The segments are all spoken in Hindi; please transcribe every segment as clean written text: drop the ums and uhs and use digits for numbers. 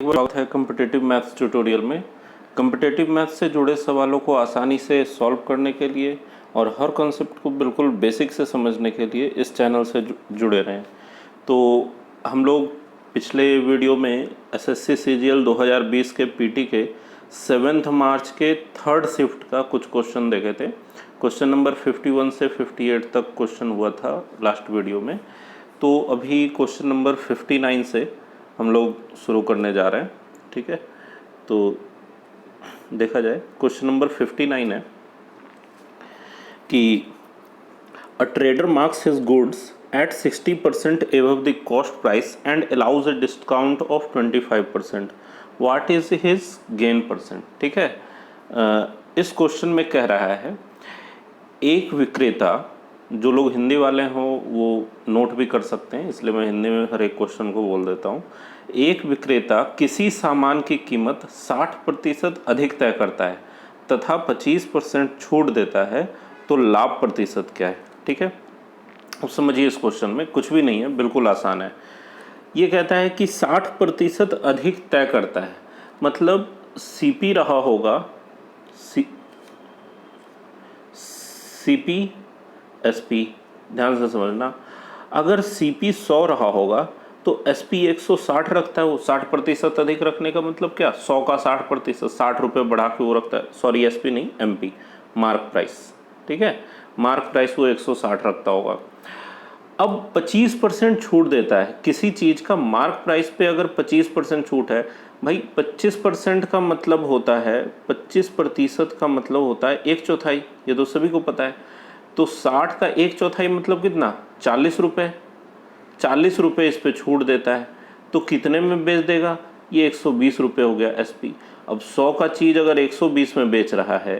बार स्वागत है कॉम्पिटिटिव मैथ्स ट्यूटोरियल में। कॉम्पिटिटिव मैथ्स से जुड़े सवालों को आसानी से सॉल्व करने के लिए और हर कॉन्सेप्ट को बिल्कुल बेसिक से समझने के लिए इस चैनल से जुड़े रहें। तो हम लोग पिछले वीडियो में एसएससी सीजीएल 2020 के पीटी के 7 मार्च के थर्ड शिफ्ट का कुछ क्वेश्चन देखे थे। क्वेश्चन नंबर 51 से 58 तक क्वेश्चन हुआ था लास्ट वीडियो में। तो अभी क्वेश्चन नंबर 59 से हम लोग शुरू करने जा रहे हैं। ठीक है, तो देखा जाए। क्वेश्चन नंबर 59 है कि a trader marks his goods at 60% above the cost price and allows a discount of 25%. What is his gain percent? ठीक है, इस क्वेश्चन में कह रहा है एक विक्रेता, जो लोग हिंदी वाले हों वो नोट भी कर सकते हैं, इसलिए मैं हिंदी में हर एक क्वेश्चन को बोल देता हूँ। एक विक्रेता किसी सामान की कीमत 60% अधिक तय करता है तथा 25% छूट देता है, तो लाभ प्रतिशत क्या है? ठीक है, अब समझिए इस क्वेश्चन में कुछ भी नहीं है, बिल्कुल आसान है। ये कहता है कि 60% अधिक तय करता है, मतलब सीपी रहा होगा सीपी एसपी, ध्यान से समझना। अगर सीपी 100 रहा होगा तो एसपी 160 रखता है। वो 60% अधिक रखने का मतलब क्या? 100 का 60%, 60 रुपये बढ़ा के वो रखता है। सॉरी, एसपी नहीं, एमपी, मार्क प्राइस। ठीक है, मार्क प्राइस वो 160 रखता होगा। अब 25% छूट देता है किसी चीज़ का मार्क प्राइस पे। अगर 25% छूट है भाई, 25% का मतलब होता है, 25% का मतलब होता है 1/4। ये तो सभी को पता है। तो 60 का 1/4 मतलब कितना? 40 रुपये। 40 रुपये इस पे छूट देता है, तो कितने में बेच देगा? ये 120 रुपये हो गया एसपी। अब 100 का चीज़ अगर 120 में बेच रहा है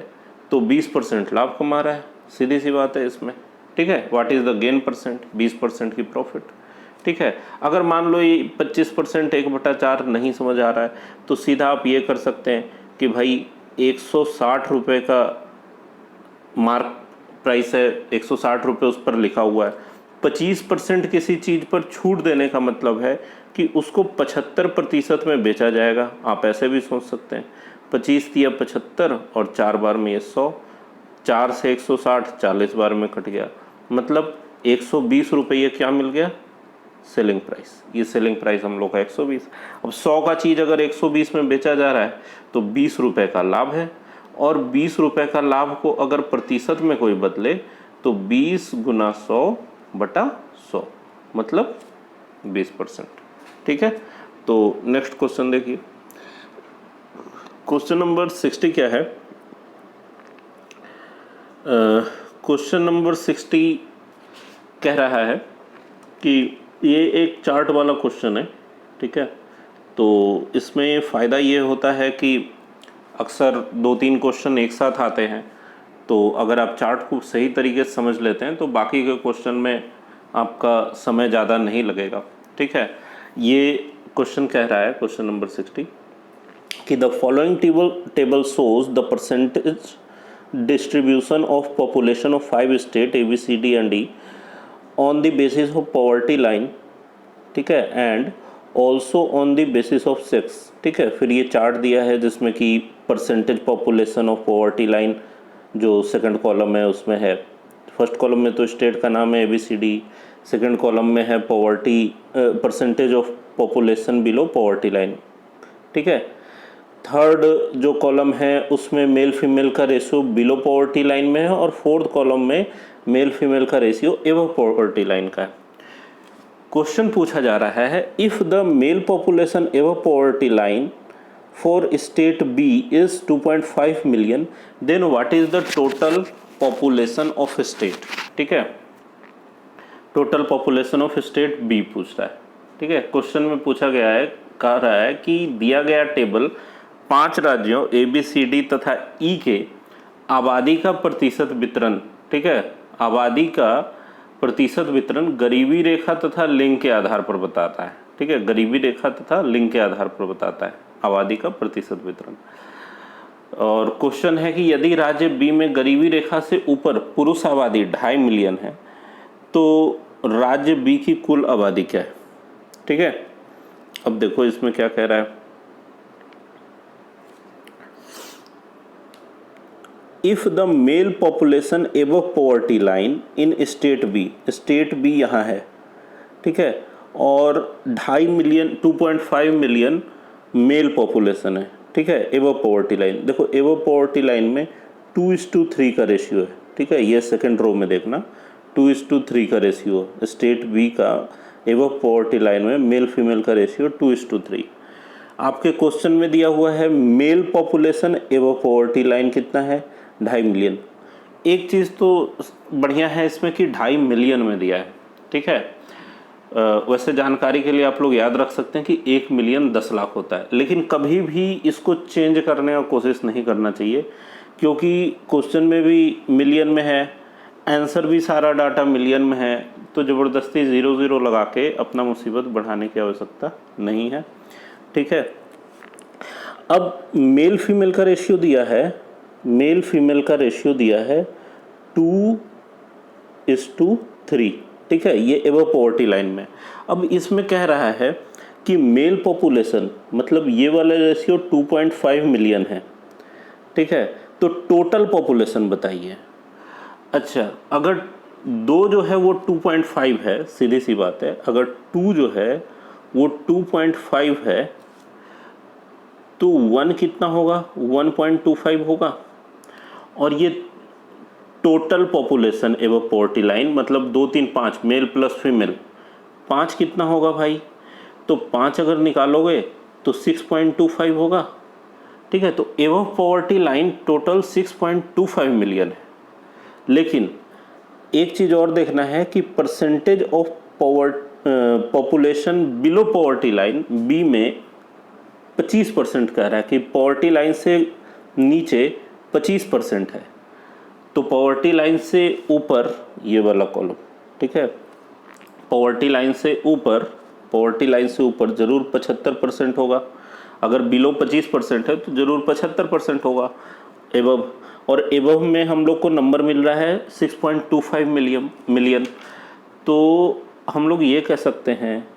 तो 20% लाभ कमा रहा है, सीधी सी बात है इसमें। ठीक है, what is the gain percent? 20% की प्रॉफिट। ठीक है, अगर मान लो ये 25% 1/4 नहीं समझ आ रहा है तो सीधा आप ये कर सकते हैं कि भाई 160 रुपये का मार्क प्राइस है, 160 रुपये उस पर लिखा हुआ है। 25% किसी चीज़ पर छूट देने का मतलब है कि उसको 75% में बेचा जाएगा। आप ऐसे भी सोच सकते हैं, 25 या 75 और 4 बार में ये 100, 4 से 160, 40 बार में कट गया, मतलब 120 रुपये क्या मिल गया? Selling price. ये सेलिंग प्राइस हम लोग का 120। अब 100 का चीज़ अगर 120 में बेचा जा रहा है तो 20 रुपये का लाभ है, और 20 रुपये का लाभ को अगर प्रतिशत में कोई बदले तो 20 गुना 100/100 मतलब 20%। ठीक है, तो नेक्स्ट क्वेश्चन देखिए। क्वेश्चन नंबर 60 क्या है? क्वेश्चन नंबर 60 कह रहा है कि ये एक चार्ट वाला क्वेश्चन है। ठीक है, तो इसमें फ़ायदा ये होता है कि अक्सर 2-3 क्वेश्चन एक साथ आते हैं, तो अगर आप चार्ट को सही तरीके से समझ लेते हैं तो बाकी के क्वेश्चन में आपका समय ज़्यादा नहीं लगेगा। ठीक है, ये क्वेश्चन कह रहा है, क्वेश्चन नंबर 60, कि the following table shows the percentage distribution of population of 5 state ABCD and D on the basis of poverty line. ठीक है, and also on the basis of sex. ठीक है, फिर ये चार्ट दिया है जिसमें कि percentage population of poverty line जो सेकंड कॉलम है उसमें है। फर्स्ट कॉलम में तो स्टेट का नाम है ABCD, सेकंड कॉलम में है poverty, percentage of population below poverty line. ठीक है, थर्ड जो कॉलम है उसमें मेल फीमेल का रेशियो बिलो पॉवर्टी लाइन में है, और फोर्थ कॉलम में मेल फीमेल का रेशियो एबव पॉवर्टी लाइन का है। क्वेश्चन पूछा जा रहा है, if the male population above poverty line for state B is 2.5 million, then what is the total population of state? ठीक है, total population of state B पूछ रहा है। ठीक है, क्वेश्चन में पूछा गया है, कह रहा है कि दिया गया टेबल 5 राज्यों ABCD तथा E के आबादी का प्रतिशत वितरण, ठीक है, आबादी का प्रतिशत वितरण गरीबी रेखा तथा लिंग के आधार पर बताता है। ठीक है, गरीबी रेखा तथा लिंग के आधार पर बताता है आबादी का प्रतिशत वितरण। और क्वेश्चन है कि यदि राज्य बी में गरीबी रेखा से ऊपर पुरुष आबादी 2.5 मिलियन है तो राज्य बी की कुल आबादी क्या है? ठीक है, अब देखो इसमें क्या कह रहा है, if the male population above poverty line in state B यहाँ है, ठीक है, और 2.5 मिलियन 2.5 मिलियन मेल पॉपुलेशन है, ठीक है, एबव पॉवर्टी लाइन। देखो एबव पॉवर्टी लाइन में 2:3 का रेशियो है, ठीक है, ये सेकंड रो में देखना 2:3 का रेशियो स्टेट बी का एबव पॉवर्टी लाइन में मेल फीमेल का रेशियो 2:3। आपके क्वेश्चन में दिया हुआ है mail population above poverty line कितना है, 2.5 मिलियन। एक चीज़ तो बढ़िया है इसमें कि 2.5 मिलियन में दिया है, ठीक है। वैसे जानकारी के लिए आप लोग याद रख सकते हैं कि 1 मिलियन 10 लाख होता है, लेकिन कभी भी इसको चेंज करने का कोशिश नहीं करना चाहिए, क्योंकि क्वेश्चन में भी मिलियन में है, आंसर भी सारा डाटा मिलियन में है, तो ज़बरदस्ती 0 लगा के अपना मुसीबत बढ़ाने की आवश्यकता नहीं है, ठीक है। अब मेल फीमेल का रेशियो दिया है, मेल फीमेल का रेशियो दिया है 2:3, ठीक है, ये एबव पॉवर्टी लाइन में। अब इसमें कह रहा है कि मेल पॉपुलेशन मतलब ये वाला रेशियो 2.5 मिलियन है, ठीक है, तो टोटल पॉपुलेशन बताइए। अच्छा, अगर 2 जो है वो 2.5 है, सीधी सी बात है, अगर 2 जो है वो 2.5 है तो 1 कितना होगा, 1.25 होगा। और ये total population above poverty line मतलब 2 3 5 मेल प्लस फीमेल, 5 कितना होगा भाई, तो 5 अगर निकालोगे तो 6.25 होगा, ठीक है। तो above poverty line total 6.25 million है। लेकिन एक चीज़ और देखना है कि percentage of population below poverty line B में 25% कह रहा है कि पॉवर्टी लाइन से नीचे 25% है, तो पॉवर्टी लाइन से ऊपर ये वाला कॉलम, ठीक है, पॉवर्टी लाइन से ऊपर जरूर 75% होगा। अगर बिलो 25% है तो जरूर 75% होगा एबव। और एबव में हम लोग को नंबर मिल रहा है 6.25 मिलियन, तो हम लोग ये कह सकते हैं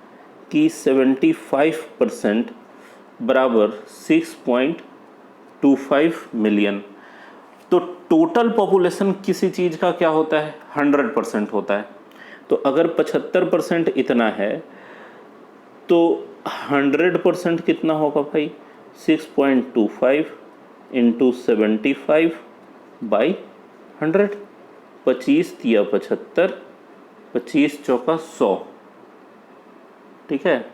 कि 75% बराबर 6.25 मिलियन। तो टोटल पॉपुलेशन किसी चीज़ का क्या होता है, 100% होता है। तो अगर 75% इतना है तो 100% कितना होगा भाई, 6.25 इंटू 75 बाई 100, 25 तिया 75, 25 चौका 100, ठीक है।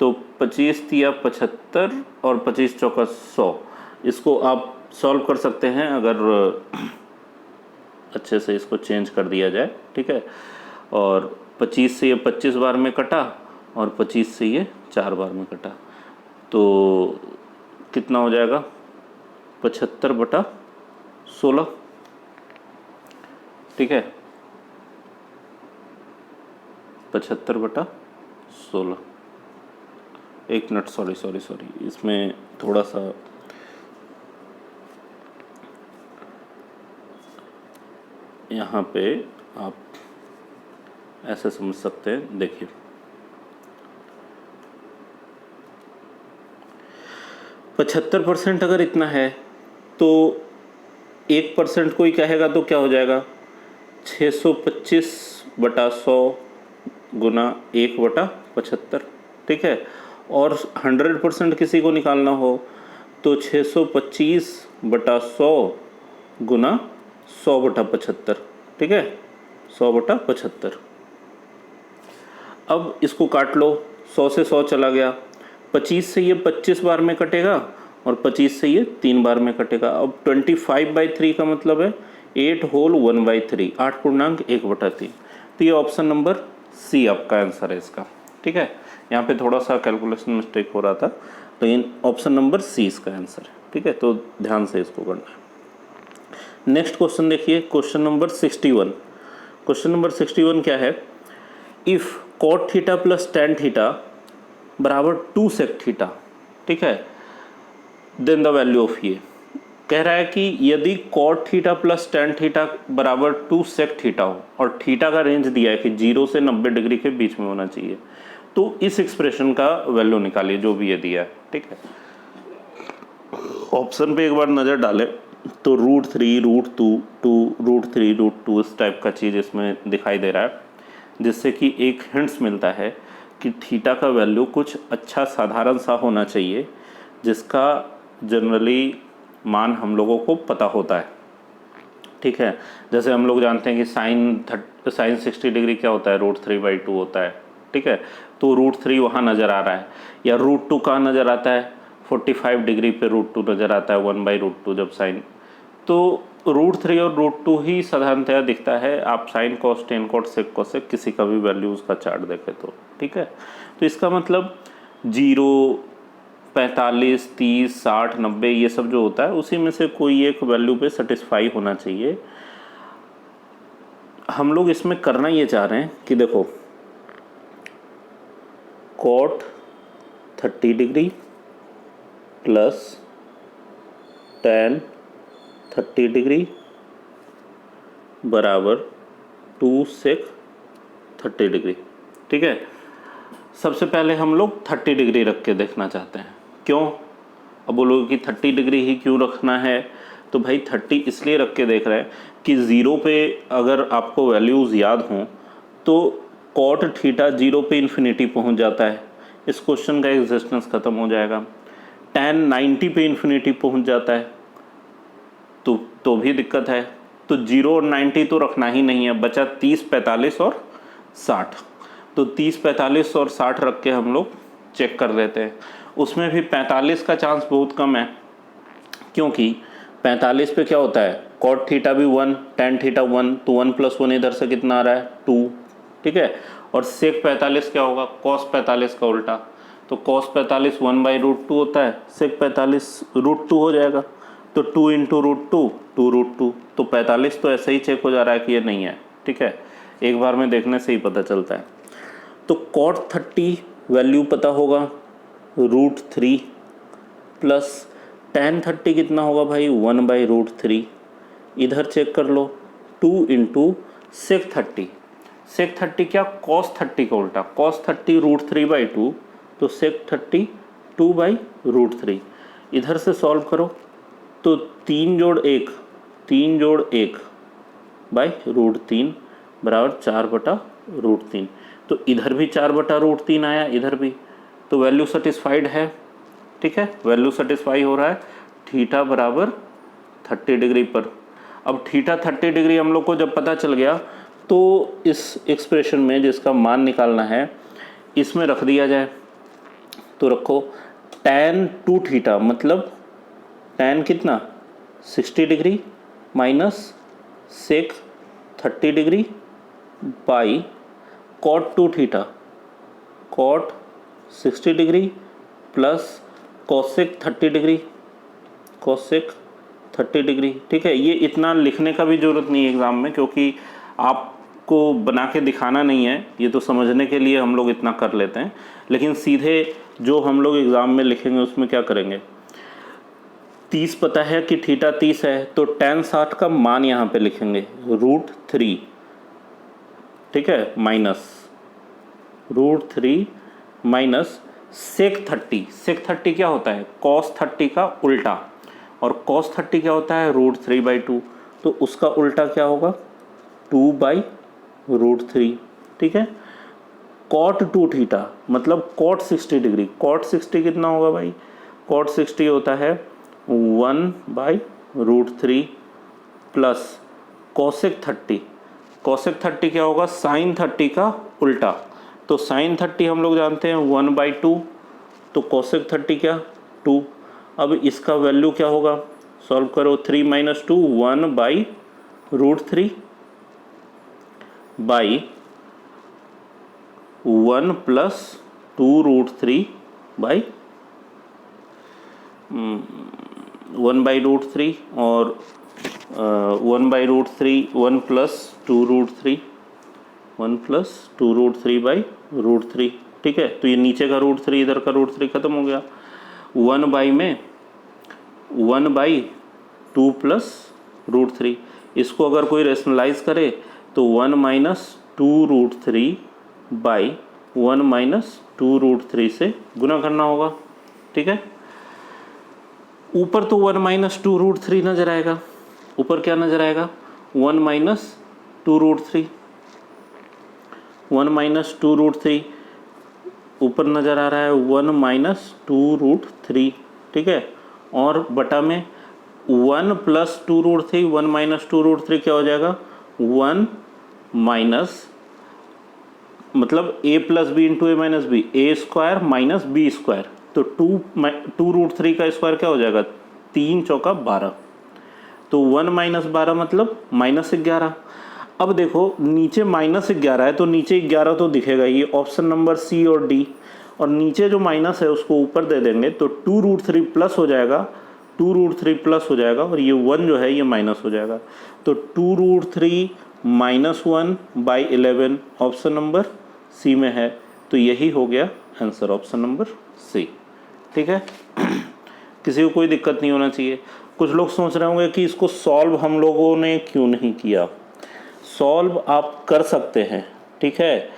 तो 25 तिया 75 और 25 चौका 100, इसको आप सॉल्व कर सकते हैं अगर अच्छे से इसको चेंज कर दिया जाए, ठीक है। और 25 से ये 25 बार में कटा और 25 से ये 4 बार में कटा, तो कितना हो जाएगा, 75/16, ठीक है, 75/16। एक मिनट, सॉरी, इसमें थोड़ा सा यहाँ पे आप ऐसे समझ सकते हैं। देखिए 75% अगर इतना है तो 1% कोई कहेगा तो क्या हो जाएगा, 625/100 गुना 1/75, ठीक है। और 100% किसी को निकालना हो तो 625/100 गुना 100/75, ठीक है, 100/75। अब इसको काट लो, 100 से 100 चला गया, 25 से ये 25 बार में कटेगा और 25 से ये 3 बार में कटेगा। अब 25/3 का मतलब है 8 होल 1/3, 8.1/3। तो ये ऑप्शन नंबर सी आपका आंसर है इसका, ठीक है। यहाँ पे थोड़ा सा कैलकुलेशन मिस्टेक हो रहा था, लेकिन ऑप्शन नंबर सी इसका आंसर है, ठीक है। तो ध्यान से इसको करना है। नेक्स्ट क्वेश्चन देखिए, क्वेश्चन नंबर 61। क्वेश्चन नंबर 61 क्या है, if cot theta plus tan theta बराबर 2 sec थीटा, ठीक है, देन द वैल्यू ऑफ ये कह रहा है कि यदि cot theta plus tan theta बराबर 2 sec थीटा हो और थीटा का रेंज दिया है कि 0 से 90 डिग्री के बीच में होना चाहिए, तो इस एक्सप्रेशन का वैल्यू निकालिए जो भी ये दिया है, ठीक है। ऑप्शन पे एक बार नज़र डालें तो √3 इस टाइप का चीज़ इसमें दिखाई दे रहा है, जिससे कि एक हिंट्स मिलता है कि थीटा का वैल्यू कुछ अच्छा साधारण सा होना चाहिए, जिसका जनरली मान हम लोगों को पता होता है। ठीक है, जैसे हम लोग जानते हैं कि साइन 60 डिग्री क्या होता है, √3/2 होता है। ठीक है, तो √3 वहाँ नज़र आ रहा है, या √2 कहाँ नज़र आता है, 45 डिग्री पे √2 नज़र आता है, 1/√2 जब साइन। तो √3 और √2 ही साधारणतया दिखता है, आप sine cos tan cot sec cosec किसी का भी वैल्यू उसका चार्ट देखें तो। ठीक है, तो इसका मतलब 0, 45, 30, 60, 90 ये सब जो होता है उसी में से कोई एक वैल्यू पे सेटिस्फाई होना चाहिए। हम लोग इसमें करना ये चाह रहे हैं कि देखो cot 30 degree plus tan 30 degree बराबर 2 सेक 30 डिग्री। ठीक है, सबसे पहले हम लोग 30 डिग्री रख के देखना चाहते हैं। क्यों? अब बोलोगे कि 30 डिग्री ही क्यों रखना है, तो भाई 30 इसलिए रख के देख रहे हैं कि 0 पे अगर आपको वैल्यूज़ याद हों तो कॉट थीटा 0 पे इन्फिनिटी पहुंच जाता है, इस क्वेश्चन का एग्जिस्टेंस ख़त्म हो जाएगा। tan 90 पे इन्फिनिटी पहुंच जाता है तो भी दिक्कत है। तो 0 और 90 तो रखना ही नहीं है, बचा 30, 45 और 60। तो 30, 45 और 60 रख के हम लोग चेक कर लेते हैं। उसमें भी 45 का चांस बहुत कम है, क्योंकि 45 पे क्या होता है, कॉट थीटा भी 1, tan थीटा 1, तो 1 + 1 इधर से कितना आ रहा है 2। ठीक है, और सेक 45 क्या होगा, cos 45 का उल्टा, तो cos 45 1/√2 होता है, सेक 45 √2 हो जाएगा, तो 2 × √2 2√2, तो 45 तो ऐसे ही चेक हो जा रहा है कि ये नहीं है। ठीक है, एक बार में देखने से ही पता चलता है। तो cot 30 वैल्यू पता होगा √3 प्लस tan 30 कितना होगा भाई 1/√3, इधर चेक कर लो 2 × sec 30, sec 30 क्या, cos 30 का उल्टा, cos 30 √3/2, तो sec 30 2/√3। इधर से सॉल्व करो तो 3 जोड़ 1 /√3 बराबर 4/√3, तो इधर भी 4/√3 आया, इधर भी, तो वैल्यू सेटिस्फाइड है। ठीक है, वैल्यू सेटिस्फाई हो रहा है थीटा बराबर 30 डिग्री पर। अब थीटा 30 डिग्री हम लोग को जब पता चल गया तो इस एक्सप्रेशन में जिसका मान निकालना है इसमें रख दिया जाए। तो रखो tan 2 थीटा, मतलब tan कितना 60 degree minus sec 30 degree by cot 2 theta, cot 60 degree plus cosec 30 degree, cosec 30 degree. ठीक है, ये इतना लिखने का भी ज़रूरत नहीं है एग्ज़ाम में, क्योंकि आपको बना के दिखाना नहीं है, ये तो समझने के लिए हम लोग इतना कर लेते हैं। लेकिन सीधे जो हम लोग एग्ज़ाम में लिखेंगे उसमें क्या करेंगे, 30 पता है कि थीटा 30 है, तो tan 60 का मान यहाँ पे लिखेंगे √3। ठीक है, माइनस √3 माइनस सेक 30 क्या होता है, cos 30 का उल्टा, और cos 30 क्या होता है √3/2, तो उसका उल्टा क्या होगा 2/√3। ठीक है, cot 2 थीटा मतलब cot 60 डिग्री, cot 60 कितना होगा भाई, cot 60 होता है 1/√3 प्लस cosec 30 क्या होगा sin 30 का उल्टा, तो sin 30 हम लोग जानते हैं 1/2, तो cosec 30 क्या 2। अब इसका वैल्यू क्या होगा, सॉल्व करो 3 - 2 1/√3 बाई 1 + 2√3 बाई 1/√3 और 1/√3 1 + 2√3 ठीक है, तो ये नीचे का √3 इधर का √3 खत्म हो गया, 1/2 + √3। इसको अगर कोई रेशनलाइज करे तो 1 - 2√3 बाई 1 - 2√3 से गुना करना होगा। ठीक है, ऊपर तो 1 माइनस 2√3 नज़र आएगा, ऊपर क्या नज़र आएगा 1 माइनस 2√3, 1 माइनस 2√3 ऊपर नज़र आ रहा है 1 माइनस 2√3, ठीक है। और बटा में 1 प्लस 2√3, 1 माइनस 2√3 क्या हो जाएगा 1 माइनस, मतलब a plus b into a minus b, a square minus b square, तो 2√3 का स्क्वायर क्या हो जाएगा 3 चौका 12, तो 1 माइनस 12 मतलब -11। अब देखो नीचे -11 है तो नीचे 11 तो दिखेगा, ये ऑप्शन नंबर सी और डी, और नीचे जो माइनस है उसको ऊपर दे देंगे तो 2√3 प्लस हो जाएगा, 2√3 प्लस हो जाएगा, और ये 1 जो है ये माइनस हो जाएगा, तो 2√3 minus 1 by 11 option number C में है, तो यही हो गया आंसर ऑप्शन नंबर सी, ठीक है। किसी को कोई दिक्कत नहीं होना चाहिए। कुछ लोग सोच रहे होंगे कि इसको सॉल्व हम लोगों ने क्यों नहीं किया। सॉल्व आप कर सकते हैं, ठीक है।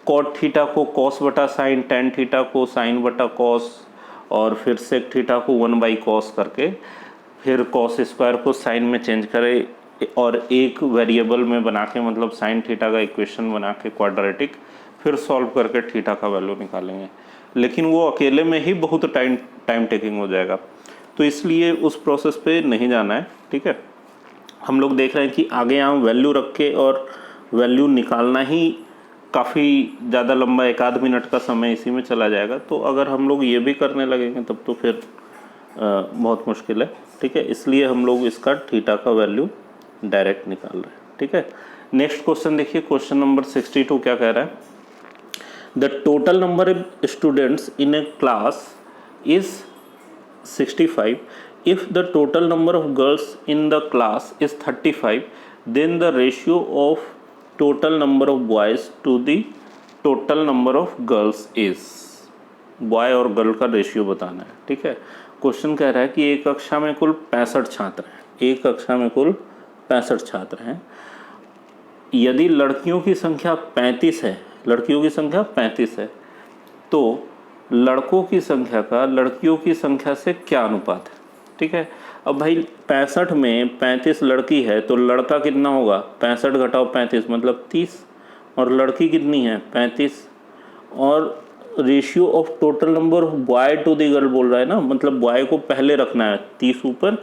कॉट थीटा को कॉस बटा साइन, टेन थीटा को साइन बटा कॉस, और फिर सेक थीटा को 1/cos करके फिर कॉस स्क्वायर को साइन में चेंज करें और एक वेरिएबल में बना के, मतलब साइन थीटा का इक्वेशन बना के क्वाड्रेटिक, फिर सॉल्व करके थीटा का वैल्यू निकालेंगे, लेकिन वो अकेले में ही बहुत टाइम टेकिंग हो जाएगा, तो इसलिए उस प्रोसेस पे नहीं जाना है, ठीक है। हम लोग देख रहे हैं कि आगे यहाँ वैल्यू रख के और वैल्यू निकालना ही काफ़ी ज़्यादा लंबा, 1 आध मिनट का समय इसी में चला जाएगा, तो अगर हम लोग ये भी करने लगेंगे तब तो फिर बहुत मुश्किल है, ठीक है। इसलिए हम लोग इसका थीटा का वैल्यू डायरेक्ट निकाल रहे हैं, ठीक है। नेक्स्ट क्वेश्चन देखिए, क्वेश्चन नंबर 62 क्या कह रहा है, the total number of students in A class is 65, if the total number of girls in the class is 35, then the ratio of total number of boys to the total number of girls is, boy और गर्ल का रेशियो बताना है, ठीक है। क्वेश्चन कह रहा है कि एक कक्षा में कुल 65 छात्र हैं, एक कक्षा में कुल 65 छात्र हैं, यदि लड़कियों की संख्या 35 है, लड़कियों की संख्या 35 है, तो लड़कों की संख्या का लड़कियों की संख्या से क्या अनुपात है, ठीक है। अब भाई 65 में 35 लड़की है तो लड़का कितना होगा, 65 घटाओ 35 मतलब 30, और लड़की कितनी है 35, और ratio of total number of boy to the girl बोल रहा है ना, मतलब बॉय को पहले रखना है 30 ऊपर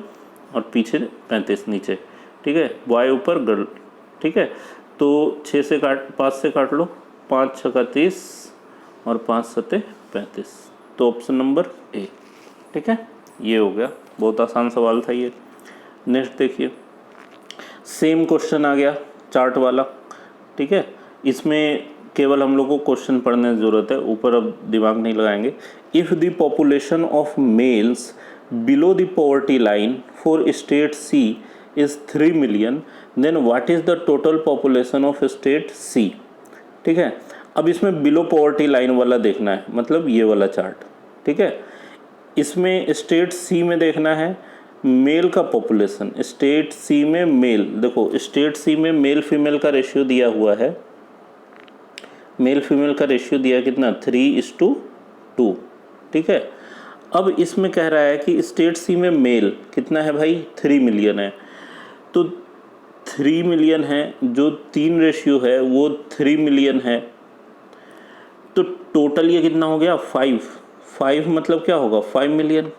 और पीछे 35 नीचे, ठीक है, बॉय ऊपर गर्ल, ठीक है। तो 5 से काट लो, 5 छक्का 30 और 5 सत्ते 35, तो ऑप्शन नंबर ए, ठीक है। ये हो गया, बहुत आसान सवाल था ये। नेक्स्ट देखिए, सेम क्वेश्चन आ गया चार्ट वाला, ठीक है। इसमें केवल हम लोग को क्वेश्चन पढ़ने की ज़रूरत है, ऊपर अब दिमाग नहीं लगाएंगे। If the population of males below the poverty line for state C is 3 million, then what is the total population of state C, ठीक है। अब इसमें बिलो पॉवर्टी लाइन वाला देखना है, मतलब ये वाला चार्ट, ठीक है। इसमें स्टेट सी में देखना है मेल का पॉपुलेशन, स्टेट सी में मेल, देखो स्टेट सी में मेल फीमेल का रेशियो दिया हुआ है, मेल फीमेल का रेशियो दिया कितना 3:2, ठीक है। अब इसमें कह रहा है कि स्टेट सी में मेल कितना है भाई 3 मिलियन है, तो 3 मिलियन है, जो 3 रेशियो है वो 3 मिलियन है, तो टोटल ये कितना हो गया 5 मतलब क्या होगा 5 मिलियन।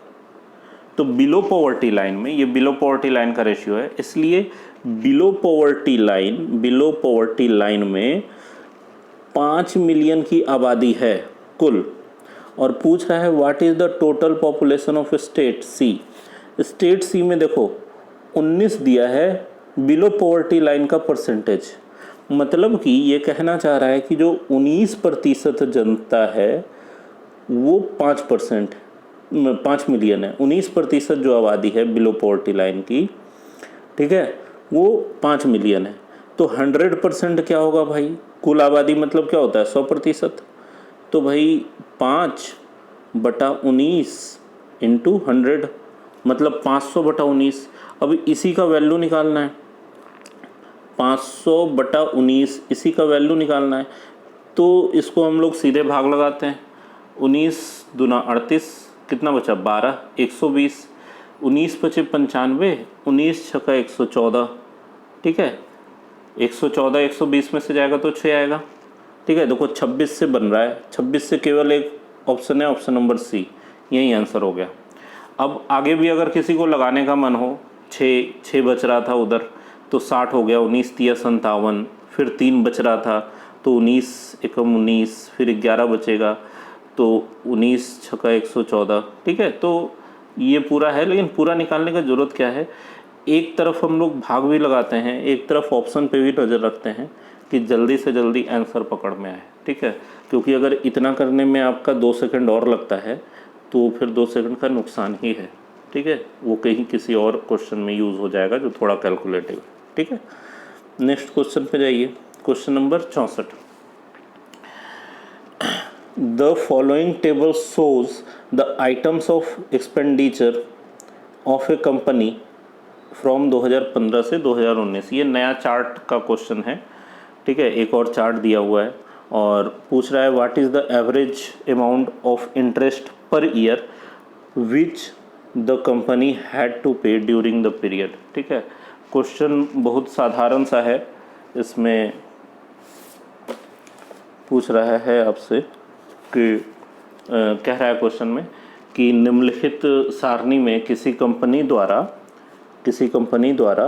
तो बिलो पॉवर्टी लाइन में, ये बिलो पॉवर्टी लाइन का रेशियो है, इसलिए बिलो पॉवर्टी लाइन में 5 मिलियन की आबादी है कुल, और पूछ रहा है what is the total population of state C. State C में देखो 19 दिया है बिलो पॉवर्टी लाइन का परसेंटेज, मतलब कि ये कहना चाह रहा है कि जो 19% जनता है वो 5 मिलियन है, 19% जो आबादी है बिलो पॉवर्टी लाइन की, ठीक है, वो 5 मिलियन है। तो 100% क्या होगा भाई, कुल आबादी मतलब क्या होता है 100%, तो भाई 5/19 इंटू 100 मतलब 500/19। अब इसी का वैल्यू निकालना है, 500/19 इसी का वैल्यू निकालना है, तो इसको हम लोग सीधे भाग लगाते हैं, 19 दूना 38, कितना बचा 12, 120, 19×5 = 95, 19×6 = 114, ठीक है। 114 120 में से जाएगा तो 6 आएगा, ठीक है। देखो 26 से बन रहा है, 26 से केवल एक ऑप्शन है, ऑप्शन नंबर सी, यही आंसर हो गया। अब आगे भी अगर किसी को लगाने का मन हो, 6 बच रहा था उधर तो 60 हो गया, 19 × 3 = 57, फिर 3 बच रहा था तो 19 × 1 = 19, फिर 11 बचेगा तो 19×6 = 114, ठीक है। तो ये पूरा है, लेकिन पूरा निकालने का ज़रूरत क्या है, एक तरफ हम लोग भाग भी लगाते हैं, एक तरफ ऑप्शन पे भी नज़र रखते हैं कि जल्दी से जल्दी आंसर पकड़ में आए, ठीक है। क्योंकि अगर इतना करने में आपका 2 सेकंड और लगता है तो फिर 2 सेकंड का नुकसान ही है, ठीक है। वो कहीं किसी और क्वेश्चन में यूज़ हो जाएगा जो थोड़ा कैलकुलेटिव है, ठीक है। नेक्स्ट क्वेश्चन पे जाइए, question number 64। The following table shows the items of expenditure of A company from 2015 से 2019। ये नया चार्ट का क्वेश्चन है, ठीक है। एक और चार्ट दिया हुआ है और पूछ रहा है what is the average amount of interest per year which the company had to pay during the period, ठीक है। क्वेश्चन बहुत साधारण सा है, इसमें पूछ रहा है आपसे कि कह रहा है क्वेश्चन में कि निम्नलिखित सारणी में किसी कंपनी द्वारा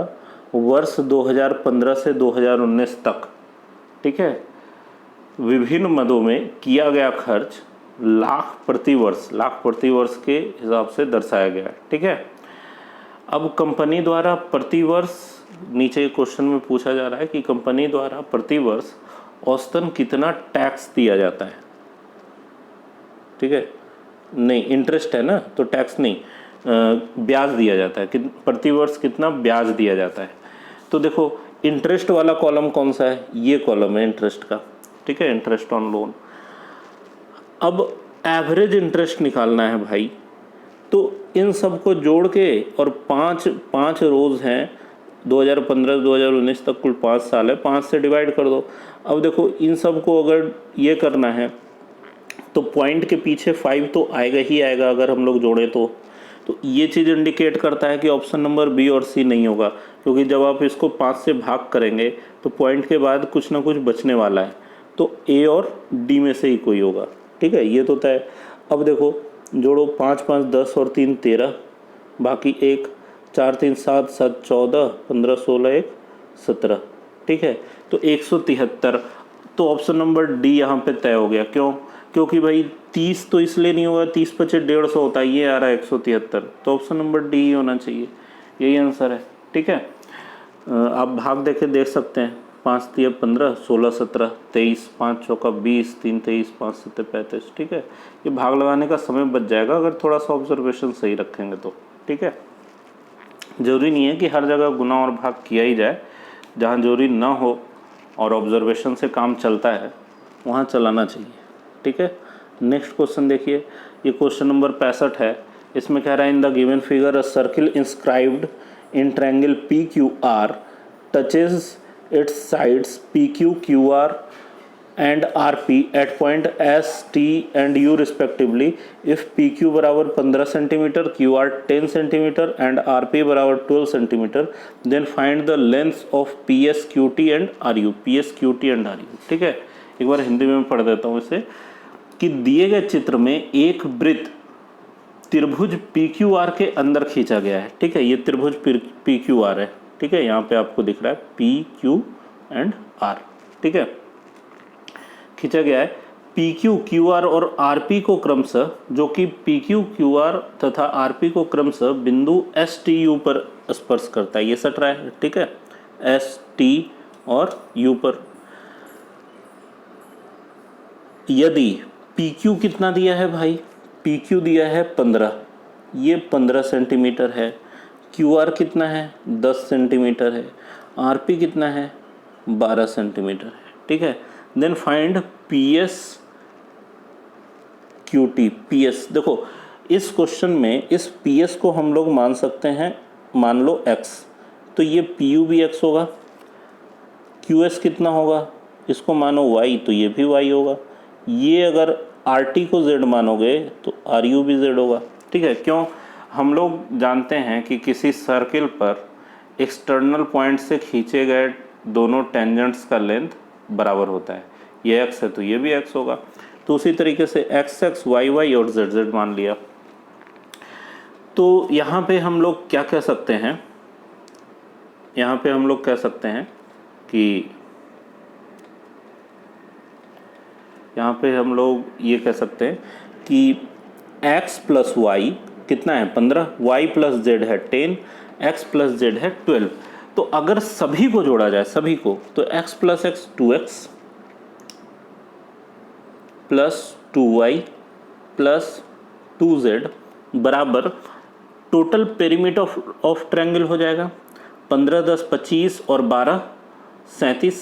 वर्ष 2015 से 2019 तक, ठीक है, विभिन्न मदों में किया गया खर्च लाख प्रति वर्ष के हिसाब से दर्शाया गया है, ठीक है। अब कंपनी द्वारा प्रति वर्ष, नीचे क्वेश्चन में पूछा जा रहा है कि कंपनी द्वारा प्रति वर्ष औसतन कितना टैक्स दिया जाता है, ठीक है। नहीं, इंटरेस्ट है ना, तो टैक्स नहीं, ब्याज दिया जाता है कि प्रति वर्ष कितना ब्याज दिया जाता है। तो देखो इंटरेस्ट वाला कॉलम कौन सा है, ये कॉलम है इंटरेस्ट का, ठीक है, इंटरेस्ट ऑन लोन। अब एवरेज इंटरेस्ट निकालना है भाई, तो इन सब को जोड़ के, और पाँच रोज़ हैं, 2015 से 2019 तक कुल 5 साल है, 5 से डिवाइड कर दो। अब देखो इन सब को अगर ये करना है तो पॉइंट के पीछे 5 तो आएगा ही आएगा अगर हम लोग जोड़ें तो ये चीज़ इंडिकेट करता है कि ऑप्शन नंबर बी और सी नहीं होगा, क्योंकि जब आप इसको 5 से भाग करेंगे तो पॉइंट के बाद कुछ ना कुछ बचने वाला है, तो ए और डी में से ही कोई होगा, ठीक है, ये तो तय। अब देखो जोड़ो, 5 5 10 और 3 13, बाकी 1 4 3 7 7 14 15 16 1 17, ठीक है, तो 173। तो ऑप्शन नंबर डी यहाँ पे तय हो गया। क्यों? क्योंकि भाई 30 तो इसलिए नहीं होगा, 30 × 5 = 150 होता है, ये आ रहा है 173, तो ऑप्शन नंबर डी ही होना चाहिए, यही आंसर है, ठीक है। आप भाग देख सकते हैं, 5 × 3 = 15, 16 17 23, 5 × 4 = 20, 3 23, 5 7 35, ठीक है। ये भाग लगाने का समय बच जाएगा अगर थोड़ा सा ऑब्जर्वेशन सही रखेंगे तो, ठीक है। ज़रूरी नहीं है कि हर जगह गुना और भाग किया ही जाए, जहाँ जरूरी ना हो और ऑब्जर्वेशन से काम चलता है वहाँ चलाना चाहिए, ठीक है। नेक्स्ट क्वेश्चन देखिए, ये क्वेश्चन नंबर 65 है। इसमें कह रहा है in the given figure a circle inscribed in triangle P Q R touches its sides P Q Q R and R P at point S T and U respectively if P Q बराबर 15 centimetre, Q R 10 centimetre and R P बराबर 12 centimetre, then find the length of P S Q T and R U, P S Q T and R U, ठीक है। एक बार हिंदी में पढ़ देता हूँ इसे, कि दिए गए चित्र में एक वृत्त त्रिभुज पी क्यू आर के अंदर खींचा गया है, ठीक है। ये त्रिभुज पी क्यू आर है, ठीक है, यहाँ पे आपको दिख रहा है पी क्यू एंड आर, ठीक है, खींचा गया है। पी क्यू क्यू आर और आर पी को क्रमशः, जो कि पी क्यू क्यू आर तथा आर पी को क्रमशः बिंदु एस टी यू पर स्पर्श करता है, ये सट रहा है, ठीक है, एस टी और यू पर। यदि पी क्यू कितना दिया है भाई, पी क्यू दिया है 15, ये 15 सेंटीमीटर है, क्यू आर कितना है 10 सेंटीमीटर है, आर पी कितना है 12 सेंटीमीटर है, ठीक है। Then find P S Q T. P S देखो इस क्वेश्चन में इस पी एस को हम लोग मान सकते हैं, मान लो x, तो ये पी यू भी x होगा, क्यू एस कितना होगा, इसको मानो y, तो ये भी y होगा। ये अगर आर टी को z मानोगे तो आर यू भी z होगा, ठीक है। क्यों? हम लोग जानते हैं कि किसी सर्किल पर एक्सटर्नल पॉइंट से खींचे गए दोनों टेंजेंट्स का लेंथ बराबर होता है। ये x है तो ये भी x होगा। तो उसी तरीके से x x y y और z z मान लिया। तो यहाँ पे हम लोग क्या कह सकते हैं, यहाँ पे हम लोग कह सकते हैं कि यहाँ पे हम लोग ये कह सकते हैं कि x प्लस वाई कितना है 15, y प्लस जेड है 10, x प्लस जेड है 12। तो अगर सभी को जोड़ा जाए, सभी को, तो x plus x 2x plus 2y plus 2z बराबर टोटल पेरीमीटर ऑफ ट्रायंगल हो जाएगा 15 10 25 और 12 37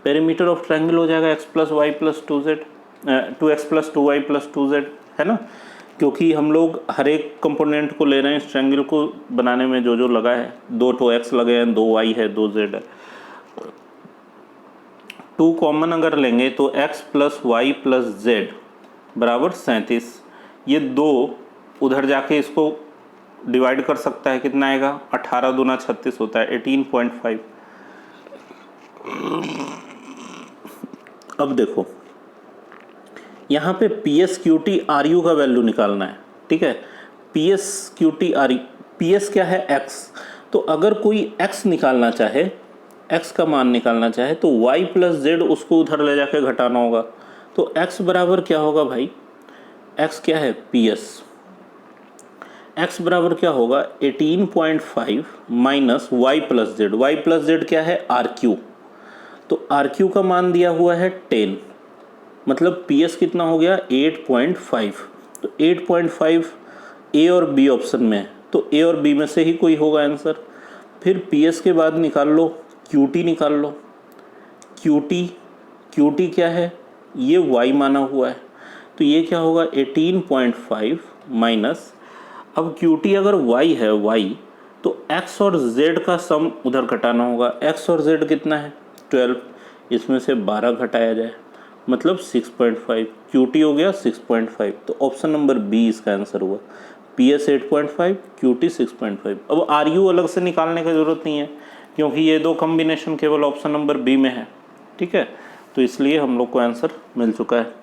पेरीमीटर ऑफ ट्रायंगल हो जाएगा x plus y plus 2z 2x plus 2y plus 2z, है ना। क्योंकि हम लोग हर एक कंपोनेंट को ले रहे हैं इस ट्रायंगल को बनाने में, जो जो लगा है 2 तो x लगे हैं, 2 y है, 2 z है। 2 कॉमन अगर लेंगे तो x plus y plus z बराबर 37। ये 2 उधर जाके इसको डिवाइड कर सकता है, कितना आएगा 18 दूना 36 होता है 18.5। अब देखो यहाँ पे P S Q T R you का वैल्यू निकालना है, ठीक है। P S Q T R U, P S क्या है x, तो अगर कोई x निकालना चाहे, x का मान निकालना चाहे तो y प्लस जेड उसको उधर ले जाके घटाना होगा। तो x बराबर क्या होगा भाई, x क्या है पी एस, x बराबर क्या होगा 18.5 minus y plus z, y plus z क्या है आर क्यू, तो आर क्यू का मान दिया हुआ है 10, मतलब पी एस कितना हो गया 8.5। तो 8.5 ए और बी ऑप्शन में है, तो ए और बी में से ही कोई होगा आंसर। फिर पी एस के बाद निकाल लो क्यू टी, निकाल लो क्यू टी क्या है, ये वाई माना हुआ है, तो ये क्या होगा 18.5 माइनस, अब क्यू टी अगर y है y, तो x और z का सम उधर घटाना होगा। x और z कितना है 12, इसमें से 12 घटाया जाए मतलब 6.5, क्यू टी हो गया 6.5। तो ऑप्शन नंबर बी इसका आंसर हुआ, पी एस 8.5 क्यू टी 6.5। अब आर यू अलग से निकालने की ज़रूरत नहीं है क्योंकि ये दो कॉम्बिनेशन केवल ऑप्शन नंबर बी में है, ठीक है। तो इसलिए हम लोग को आंसर मिल चुका है।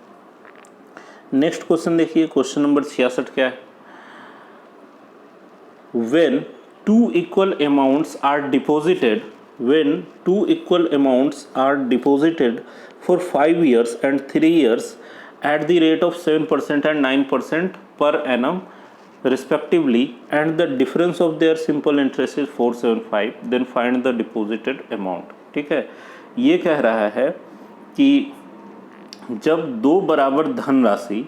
नेक्स्ट क्वेश्चन देखिए, क्वेश्चन नंबर 66 क्या है, when two equal amounts are deposited for 5 years and 3 years at the rate of 7% and 9% per annum respectively and the difference of their simple interest is 475, then find the deposited amount। ठीक है, ये कह रहा है कि जब दो बराबर धनराशि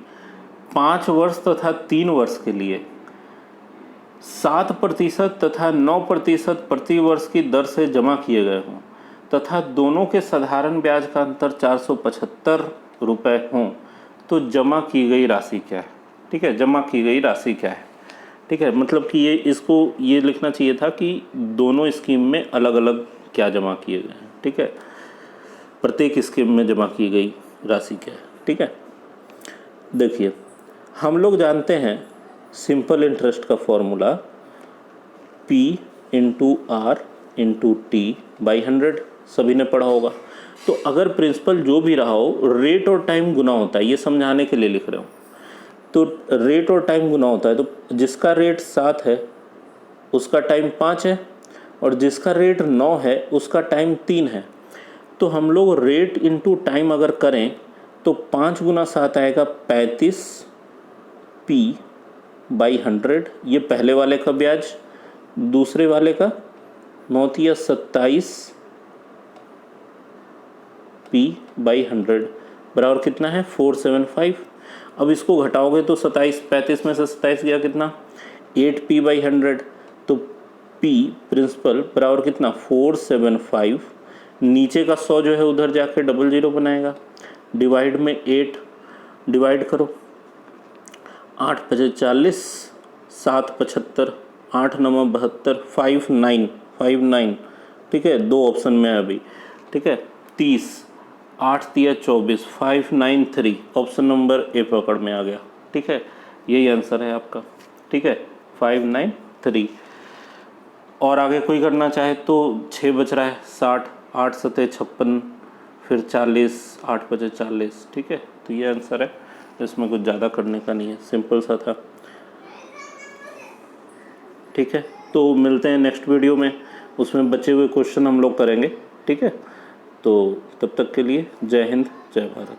5 वर्ष तथा 3 वर्ष के लिए 7% तथा 9% प्रति वर्ष की दर से जमा किए गए हों तथा दोनों के साधारण ब्याज का अंतर 475 रुपये हों, तो जमा की गई राशि क्या है। ठीक है, जमा की गई राशि क्या है। ठीक है, मतलब कि इसको ये लिखना चाहिए था कि दोनों स्कीम में अलग अलग क्या जमा किए गए हैं। ठीक है, प्रत्येक स्कीम में जमा की गई राशि क्या है। ठीक है, देखिए हम लोग जानते हैं सिंपल इंटरेस्ट का formula P into R into T by 100, सभी ने पढ़ा होगा। तो अगर प्रिंसिपल जो भी रहा हो, रेट और टाइम गुना होता है, ये समझाने के लिए लिख रहा हूँ। तो रेट और टाइम गुना होता है, तो जिसका रेट 7 है उसका टाइम 5 है और जिसका रेट 9 है उसका टाइम 3 है। तो हम लोग रेट इंटू टाइम अगर करें तो 5 गुना 7 आएगा 35 P बाई 100, ये पहले वाले का ब्याज, दूसरे वाले का 9 × 27 P बाई 100 बराबर कितना है 475। अब इसको घटाओगे तो 35 में से 27 गया कितना 8P बाई 100, तो P प्रिंसिपल बराबर कितना 475, नीचे का 100 जो है उधर जाके 00 बनाएगा, डिवाइड में 8, डिवाइड करो 8 × 5 = 40, 7 × 75, 8 × 9 = 72, 59। ठीक है, दो ऑप्शन में है अभी। ठीक है, 30, 8 × 3 = 24, 593, ऑप्शन नंबर ए पकड़ में आ गया। ठीक है, यही आंसर है आपका। ठीक है, 593। और आगे कोई करना चाहे तो 6 बच रहा है, 60, 8 सते 56, फिर 40, 8 बजे 40। ठीक है, तो ये आंसर है, इसमें कुछ ज़्यादा करने का नहीं है, सिंपल सा था। ठीक है, तो मिलते हैं नेक्स्ट वीडियो में, उसमें बचे हुए क्वेश्चन हम लोग करेंगे। ठीक है, तो तब तक के लिए जय हिंद, जय भारत।